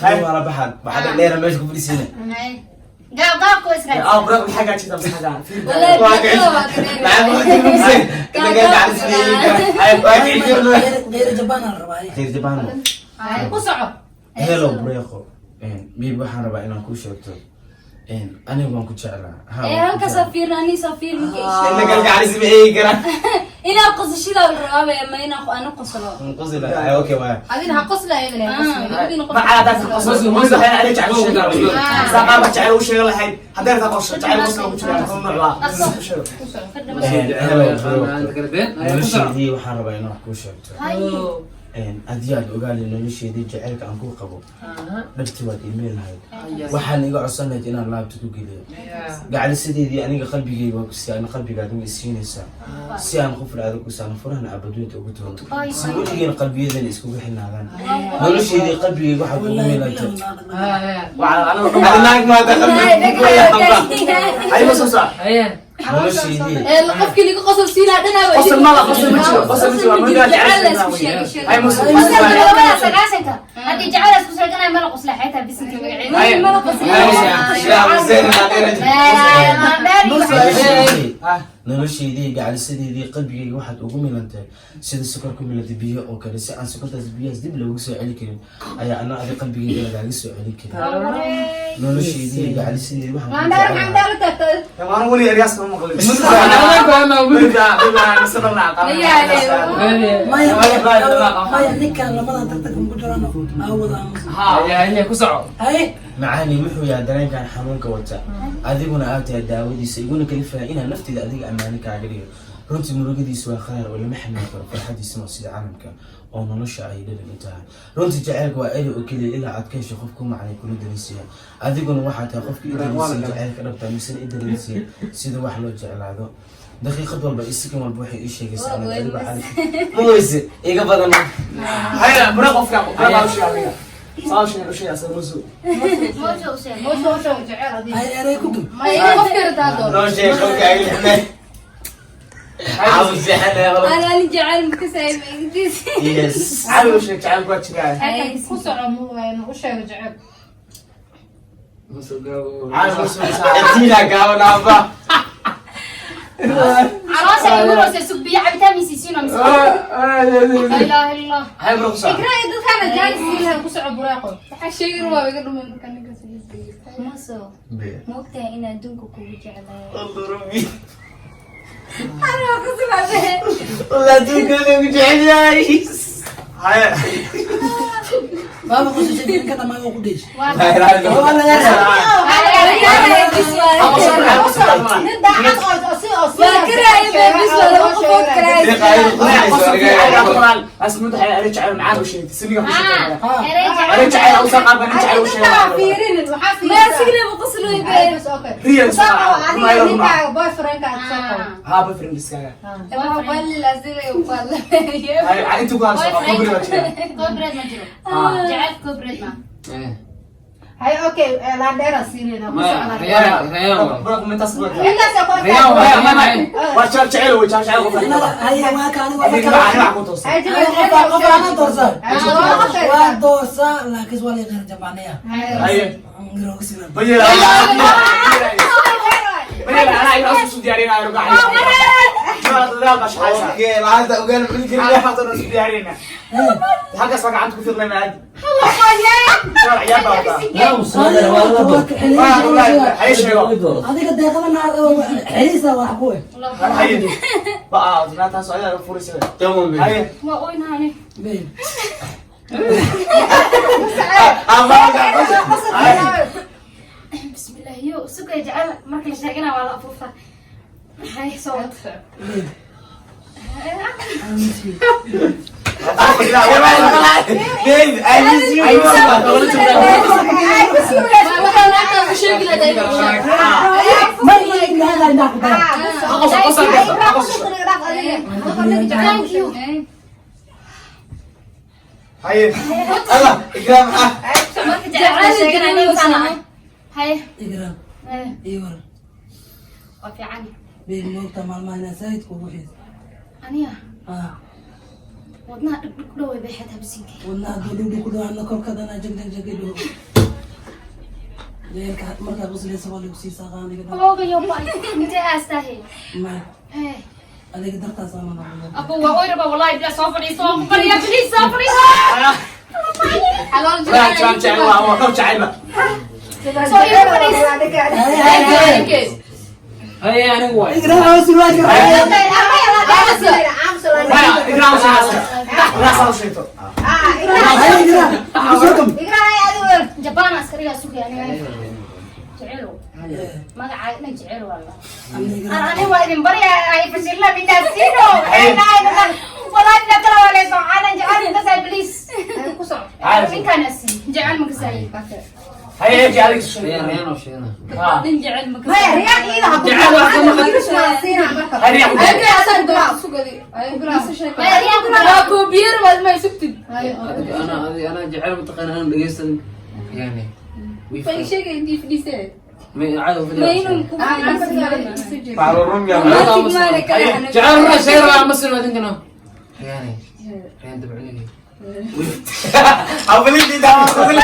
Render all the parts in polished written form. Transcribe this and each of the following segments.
هاي ولا بحد بعد الليله ماشي في سنه قاق كويس اه برافو الحاجه كده بس حاجه غير جبان الرباعي غير جبان وصعب هلو بريقو بيب waxaan rabaa inaan ku sheegto aniga waan ku jeclaa halka safiirani safiir اللي قال قاعد يسمع ايه كده ina qosashada rabaa ma ina ana qoslo qosla okay waa adina ha qosla ayna ما عاد قصص موز الحين عليك على الشيء ده ساقا بتعال وش يلا الحين هذا تقص تعال قص لو بتجي نوع nolosheedii waxaan rabaa inaan ku sheegto haddii aad ogaali nolosheedii jaceylka aan ku qabo dhabti waad iimayl lahayd waxaan iga codsanayd inaan laabta ku geliyo gacalisideedii aniga qalbigayga si aan qalbigaad uga siinaysaa si aan qof adag u saan furana abadweynta ugu toono si weligeen qalbiyadan iskugu xinaadaan nolosheedii qalbigayga waxaad ugu meelaysay انا ما اي مصوصه nolosheedii qofkii liga qosol siina dhanaa قص الملا قص المجرى ما قال اي مصوصه سغاشنka hadii jacayl isku sheegana mala qosla xayta bisinka nolosheedii gacalisideedii qalbigayga waxaad ugu milantahay sida sokor ku milantay biyo oo kale si aan sokortaas biyahaas dib loogu soo celi karin ayaa ana adi qalbigayga lagaaga soo celin karin nolosheedii gacalisideedii waxaan انا ولي رياس ما مغلب maya ninkan labadan tartanka ku jiraan aawada ها يا هي كسعه hay macaani wuxuu yahay dareenkan xanuunka wata adiguna aad tahay daawadiisa iguna kalifaya inaan nafteyda adiga ammaano kaaga dhigo runtii murugadiisa waa khayr oo lama xamili karo farxadiisana sida calamka oo nolosha ay dhadhan u tahay runtii jaceylka waa eri oo keliya ilaa aad ka hesho qof ku macnay kula dareensiya adiguna waxaa tahay qofka idareensiya jaceylka dhabtaa misena idareensiya sida wax loo jeclaado daqiiqad walba isigan walba waxay ii sheegaysaa inaad adiga cali maweyse iga badan هيا برافو فيك برافو شو عليك صار شيء اصلا موزو hay eray ku gub noo sheeg qofka ay lixnay عاوز زحنا يا رب انا اللي جعل مكساي يس عاوز شيء تعال قوات شقاي عاوز ادينا قاونا ابا عروسه يقولوا سبيه عبتها من سيسينا لا اله الا الله هاي برافو اقرأي دكان جالس فيها كسع براقه حشير ما بيقدر من كان ماسو موقتها ان ادونكو كوجي على الله ربي انا قسم عليه والله تقول بجعل عايش هاي baba ku soo jeedin kada ma ugu dhish لا لا اسمه ده رجع معاه وشيء تسليقه رجع او سقط رجع او شيء ما سيله بقصله يبين هي ما يرمى ها بفرن بسكايا والله الازرق والله هاي انتوا قاعد خبري وجهي كوبريت ما جرو جعلت كوبريت ما هاي اوكي لا دير سيرينا برافو من تصبر انت سكوت وشال شعيل وشال شعيل hay waa kaan هذيك ما كنت توصل هاي qof aan doorsan waa doorsan laakiin wali qeer jabaanaya هاي ngiro kusina بيلا بيلا انا عايز اسوي ديارين انا قاعد لا مش حاجه اوكي هذا وقال من كل انا حاطط نص ديارين حاجه اسمع عندكم في غنى عادي يا بابا لا وصل والله هاي شيء adiga deeqadana xiriisa wax ku هاي بقى زناتها سؤال فريسه تمام هاي ما وين هاني weyn بسم الله يو سكر جعل مركل شاقنا ولا أفوفة هاي صوت ma ii hada inaa ku Thank you هاي الله اكرام مركل جعل شاقنا نيو سنة هاي igram iwar وفي عني been moogta maalmaha inaa saayid kugu xiis أنيا wadnaha dhibdhib way baxay habsiinka wadnaha dudhu ku dhaana korkadana jagdho leelka marka qoslaysa wali ku sii saaqaaniga ooga yo baa inta aastahay ma adiga dartaas aan noqon abu waa weerba wallahi bila soo fadhiiso oo qariya please soo fadhiiso لا جان جان waa ka jacayba soo iyo fadhiiso هاي أنا واي igraha silwaaj igraan saasa la soo sheegto jabaan askariga sugayaan jecelo magaca ina jecelo wala ani waa idin bari ay fashilna bidasino wallahi la kala wala soo ana jecel inta say please ku soo in kana si jecel ma kasay هاي جالك شو ريان وشينا nin jecel ma maya riyaaq iida ha جعل واحد siinaa marka هاي ma riyaa waa koobiyar wad ma sugtid أنا جعل متقن أنا بجلس يعني fay sheegay intii fadhiisay ما عاد في ma inuu ku فعلوا الروم يا جعل رأس شيرا مسلم ما تنكنا يعني ريان تبعني أبلي دي دام أبلي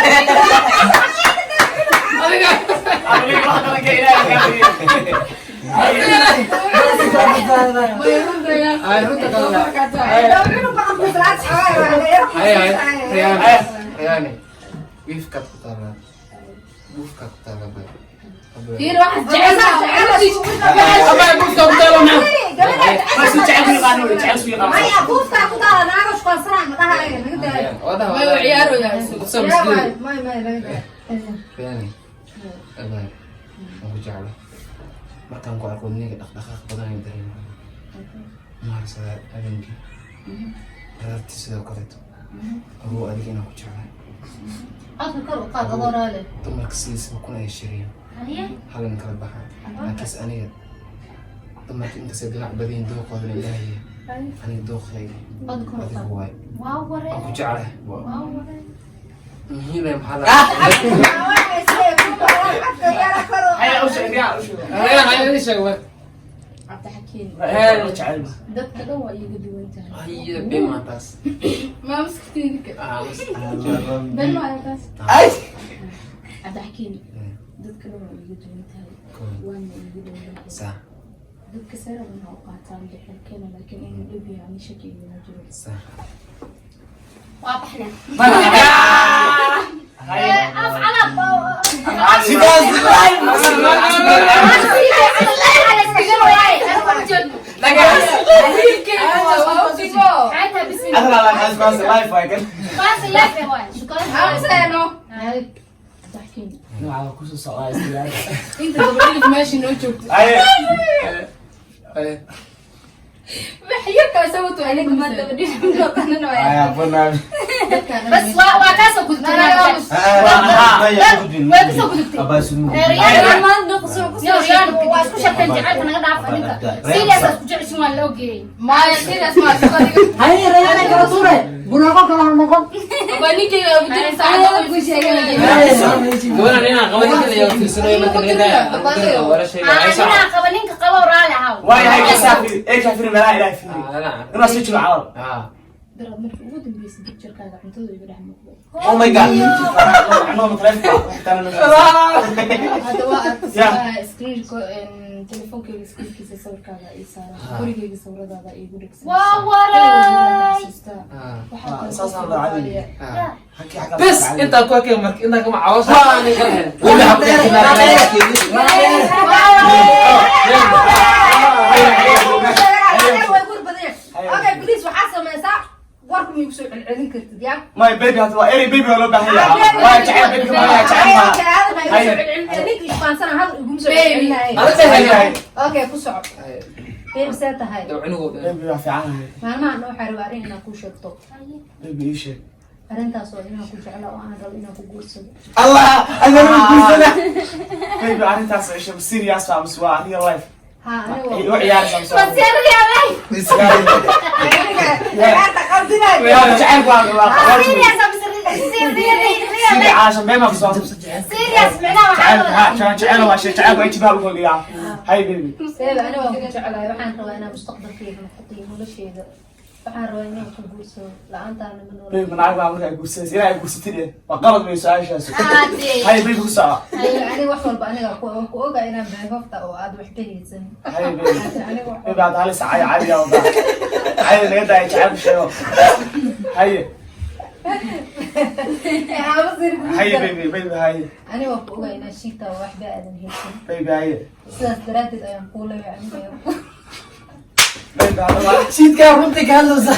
أبلي ما أنا كيلا هاي رنت كلا ريان ويف كتكتارا ويف كتكتارا fiir wax jecel أبا يقول كتكتارا نعم بس تعبني قانون تعبني قانون maya buufkaa ku taala naaga shqalsanaa madaha naga daaya ma ciyaaro yaa قسم مسكين maya laga يعني أبا أبو جعله markaan ku arko niga dhaqdhaqaaq badan ay dareemo maarsa abenki arti sidoo kale abu adiga inaan ku jeclahay afka kor u qaad adoraale dumarka sidiisaba kuna ay shiriyeen halin kala baxa laakiinse aniga dumarka inkastay dinac badiin dooqooda ilaahay aniga dooqayga adiga waay waa ware aan ku jeclahay waa ware muhiim ay maxaa هاي أوش يا أوش la sheeg way abta xakiin هاي تعبني dadka dhan waa iyaga duwan tahay هي بما taas ma maskatiinka bas bal ma taas أي abta xakiin dadka dhan waa iyaga duwan tahay waana iyaga duwan صح dadka saran oo qaataan jecelkeena laakiin inuu dhib yahay shaki ma jiro صح waa baxna هاي afcala أنا لا أنا بس لايف هاي abta xakiin نوع كوسو سواء استيلاء inta gabadhiga meesha noo joogto هاي maxyarkaa sababto aniga ma dabadhiga qanana waa هاي أبونا بس وكاسو كنت وكاسو كنت ريال ما نقص ريال واسكو شكل جعلت انا قاعد اعرف انت سيريس اسكو جعلت ما لوجي ما سيريس ما hay reeyana kala tuure bunaaqo kala noqon banigi ugu jira saacado ku sheegay gabar ina qabanka la yaqtiisanayo marka laga wala shay انا قبلينك قبو راله هاو واي هاي كسافي إيه كافير ملا إله فيه أنا سيجي العالم darab markii ugu dambeysay picture-kaaga cuntada iga dhex muuqdo Oh my god أنا متلفة hadda waa arkay screen-ko telefonkeyga screen-kiisa sawirkaaga ii saaran gurigeyga sawiradaada iigu dhegsan بس انت كوكي مرك انت كم عاوز okay please waxaa samaysaa warku miyuu soo celcelin kartid yaa My baby هذا إيه baby ولا بهيا واي تعب baby كمان تعب ninka isbaansana hadal iguma soo celcelinaaye okay ku soco baby see tahay baby في عالم maalmaha noo xariw arrin inaan kuu sheegto baby إيش arrintaas oo inaan ku jecla oo aan rabo inaan ku guursado الله أنا بقول baby أنا تاس إيش serious فاهم سوا real life ha aniga وعيال فاهم سوا qaldinay يا تعب والله سيدي عاشان بما في صوت تعال تعال واشي تعال وأنت بقول هاي baby baby aniga waan ku jeclahay waxaan rabaa inaan mustaqbalkayga noqoto iyo noloshayda waxaan rabaa inaan ku guurso la-aantaana ma nool baby manaaga baa markaa guursanaysa ilaa ay guursatid waa qalad bay su-aashaas hay baby ku soco aniga wax walba aniga ku oga inaan been hofta oo aad wax ka haysan hay baby baby aad halis caadiya wada caadi laga daaya jacayl sheego haye haye baby haye aniga wax ku oga inaan shiita oo waxba aadan haysan baby haye sidaas daraadeed ayaan kuu leeyahay aniga baby hadda shiidkaa runtii ka hadlaysa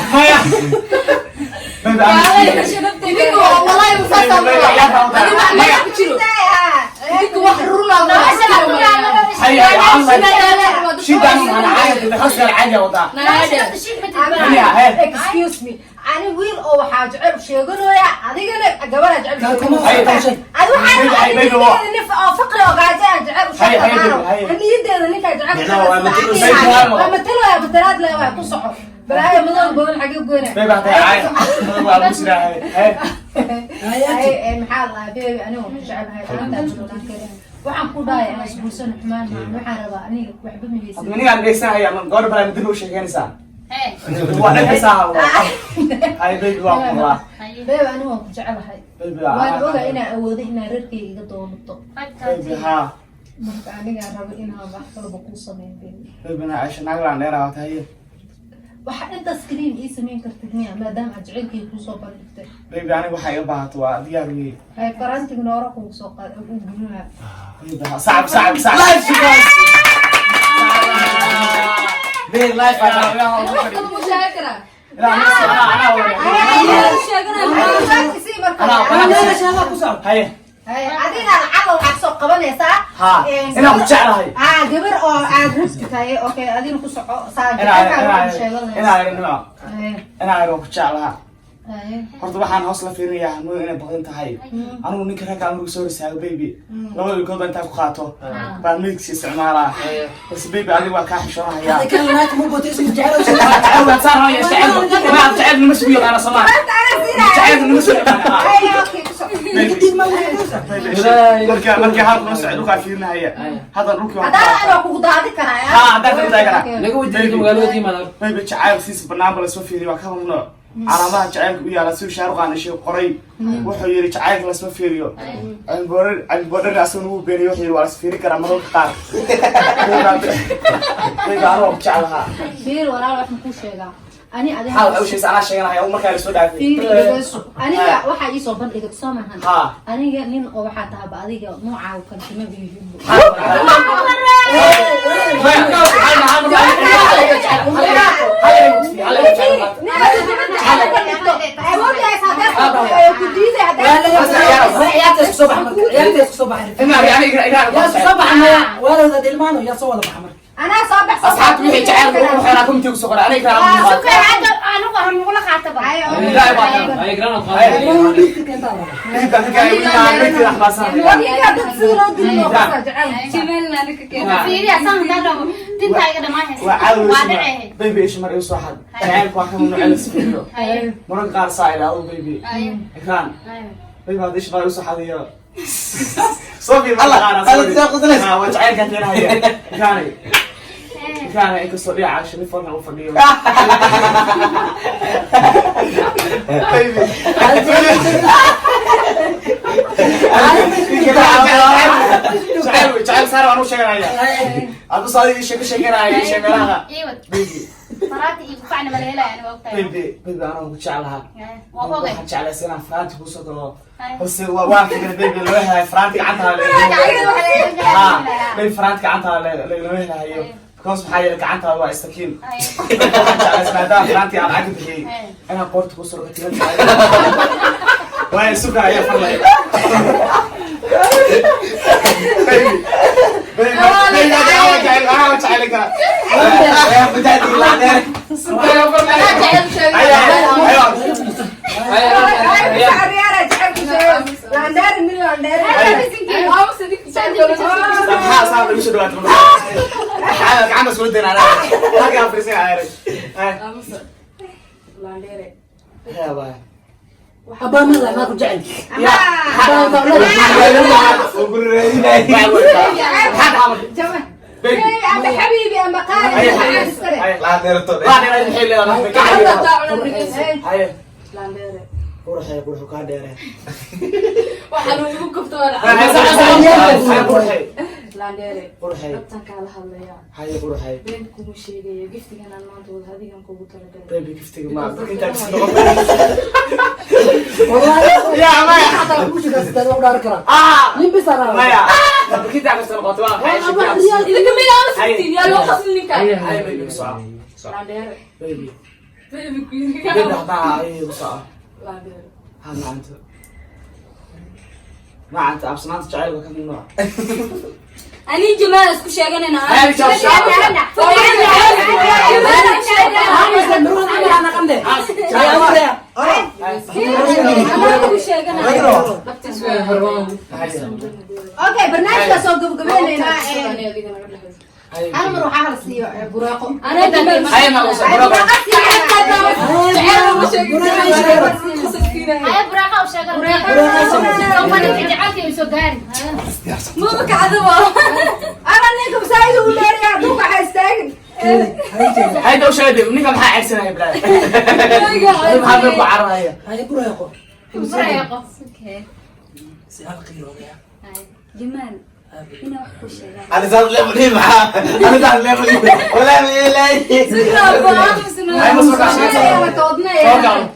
baby excuse me ani wiil oo waxaa jecel sheeganooya adigana gabadha jecel oo faqri oo gaajo aan jecel niyadeeda ninkaa jecel matalaad le waa ku soco balaayo madow badan xagee goyna maxaa lahaa beebi aniga ku jecelahay waxaan ku dhahay aan isguursan xumaan waxaan rabaa aniga waxba mahaysan ningaan dhegeysanaya gabadha balaa madina u sheekeynaysaa waa dhegeysaa hay baby waa kulaa beebi aniga waan ku jecelahay waan oga inaan awoodo inaan reerkayga iga doonato baby haa marka anigaa rabo inaan wax kalaba kuu sameyn beebi baby na aisha naaglaan dheeraa tahay waxa intaas kaliya ii samayn kartid miya maadaama aad jecelkayga kusoo bandhigtay baby aniga waxaa iga baahato waa diyaar wey hay farantig noora kugu soo qaad ugu gunuha صعب صعب صعب لايف بيج لايف انا adiga lacag waxaad soo qabanaysaa inaan ku jeclahay gabar oo aad rabti tahay okay adina ku soco inaan ku jeclaha horta waxaan hoos la fiirinayaa hamooda inay badan tahay anigu ninka ragga anigu soo risaago baby labada ilkood baa intaa ku qaato baan midagsi isticmaalaa bas baby adiga waa kaa xishoonahayaa markii halkuna socod dhulkaa fiirinahaya hadda dhulkii baby jacayl siis banaanba lasoo fiiriya waa ka mamnuuc calaamadaha jacaylka u yaala siduu shaaruqaan ishe qoray wuxuu yidhi jacaylka lasma fiiriyo caliboodhari asaguna wuu beeniyay wuxuu yidhi waa las fiiri karaa mararka qaar bayba anoo ku jeclahaa fiir walaal wax makuu sheegaa ani adiga waxaa u sheegaysa anaa sheeganaya markaa lasoo dhaafay aniga waxaa iisoo bandhigay soo maahan aniga nin oo waxaa tahaba adiga noocaaga kale kama biihibo أنا صباح أصحاب وحي جعل روح أنا كنت أقول عليك أنا أقول لك عتبة لا بيبي إيش مرة يوسف واحد تعال واحد من على السفينة مرة قار صاير أو بيبي إكران بيبي هذا إيش مرة يوسف هذه صوفي الله أنا تأخذ لنا وتعال كثير هي إكراني كان هيك الصريع عشان يفرنا وفرنيه تعال صار وانا شغال هيا ابو صادق شغال هيا شغالها بيبي مراتي ينفعنا مليلة يعني وقتها بيبي انا بجعلها وفوقي بجعلها سنه فرانتي وصدره بس واحد كده بيبي لوها فرانتي عنها بيبي فرانتي عنها لوها هي كوس بحاجة كعنتها هو استكين. اسمها فرانتي على عقد هي. أنا قلت كسر قتيل. وين سكر يا فرلا. عم اسود انا هاجي افرسي عارف يا باي حبا من ما كنت جعل يا أما حبيبي أما قال لا ديرتو لا أنا الحين لا أنا هاي Landere. قرحي كاديره Waxaan ugu kaftoon. هاي قرحي Landere. قرحي Dadka kala hadlaya. هاي قرحي Been kugu sheegay giftigan aan maanta wada hadigan kugu talagalay. بيبي كيفتك ما انت والله يا ما حتى وش قصدك لو دار كرا اه مين بيصير ما يا كنت عم استلقط هاي Idinka mid aan sabtiin yaa loo qaslinka. هاي بيبي بسرعه Landere. بيبي Baby بيبي queen. اعطاها هي بسرعه Landere. ها ما انت ابصنات جايبك كم نوع Ani Jamal isku sheeganayna. هاي شوف أنا قمدي يا أمريا Ana isku sheeganayna. أوكي برنامج سوق قبلنا أنا بروح على السيو براقو Ana Jamal. هاي ما وصل Ay buraqa u sheegan. Buraqa. Mana fiicantii u soo gaari. ما بك عذبه. أنا نيكم سايدو ولا يعطوك حيستاجن هاي دو شادي ونيكم حق عكسنا يا بلاد هاي ما بعرها هي هاي برايقو Buraqa. Okay. سيال قيرو يا Jamal. Ina wax ku sheegan. انا صار لي مليم انا صار لي مليم ولا ميلاي هاي مصر عشان توقع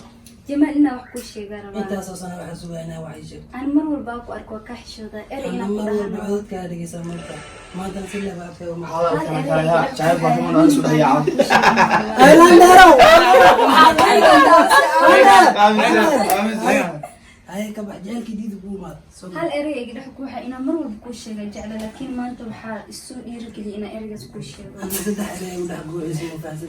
Jamal ina wax ku sheegan. أنت أساسا واحد سوينا وعيش Aan mar walba ku arko ka xishooda erey أنا ina ku مرة dhahan. بعود كاري سامرتا ما تنسي لا بقى في يوم هذا كان كان جايب واحد من الناس ولا يعرف هاي لاندرو هاي كبح جال جديد بومات Hal erey iga dhex ku waxa ina mar walba ku sheegan jecel laakiin maanta waxa isu dhiirigeliya ina ereygaas ku sheego. أنا صدق عليه وده قوي اسمه فاسد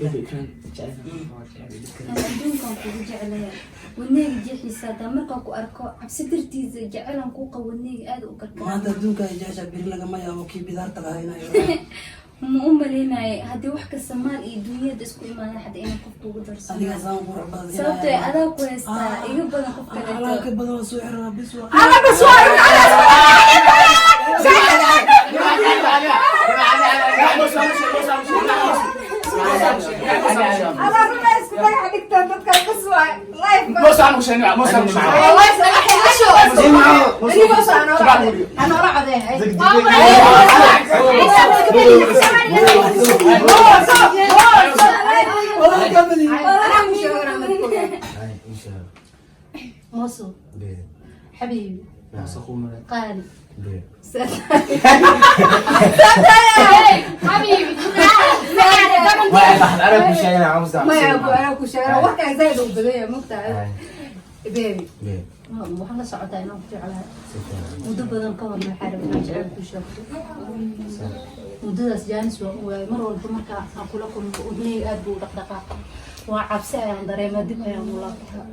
adduunkan kugu jeclaya wadneyga jeexiisa hadaa markaan ku arko cabsi dartiisa jecelan kuu qabo wadneyga aad u ما gargaar تدوك جاشا بيرلق ما يا وكي بدار تغاينا ma u maleynaayo haddii wax kasta maal iyo dunyada isku imaada hadda inaan qofka ugu أنا darsano زان قرع بعض sababtoo adaa ku haystaa iga badan qof على kaleeto كبر سوحر بسوا أنا بسوار أنا رميس كده حديك تنتظر بسوار لايف والله سمح لي شو اللي بس أنا راح ذي والله كملي أنا مش موصل حبيبي قال حبيبي انا مش انا عاوز ما يعرفوا أنا كل شيء أنا وقتها زايد وبداية مقطع بيبي waxaan la socotaa inaan ku jeclahay muddo badan ka hor maxaa rabay inaan jecel ku sheegto muddadaas jaanis waa u waayay mar walba marka aan kula kulmo wadnayga aad buu u dhaqdhaqaaqa waa cabsi ayaan dareemaa dib ayaan u laabtaa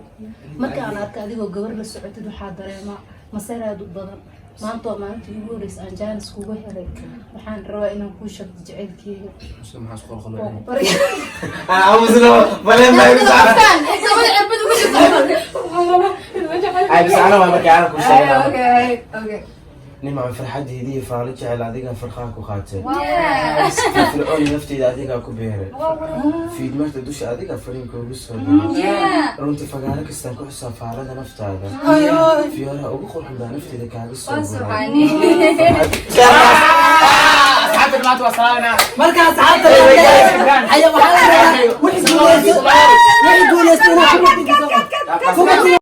marka aan arka adigoo gabar la socotid waxaa dareemaa maseer aad u badan maanta waa maalintii ugu horeysa aan jaanis kuga helay waxaan rabaa inaan kuu sheegto jaceylkeyga waa ku bari انا عاوز له ولا ما يزعل هاي بس انا ما بكي عارف كل شيء أوكي نما فرحتي هدي فارج على هذيك فرخاك وخاتم في الأول نفتي هذيك أكو بيرة في دماغ تدوش هذيك فريم كوبس رنت فجأة كستان كحسن فعلا نفت هذا في ورا أبو خل حمد نفتي ذاك هذا الصوت حتى ما توصلنا مركز عطر حيا وحلا وحي يقول يا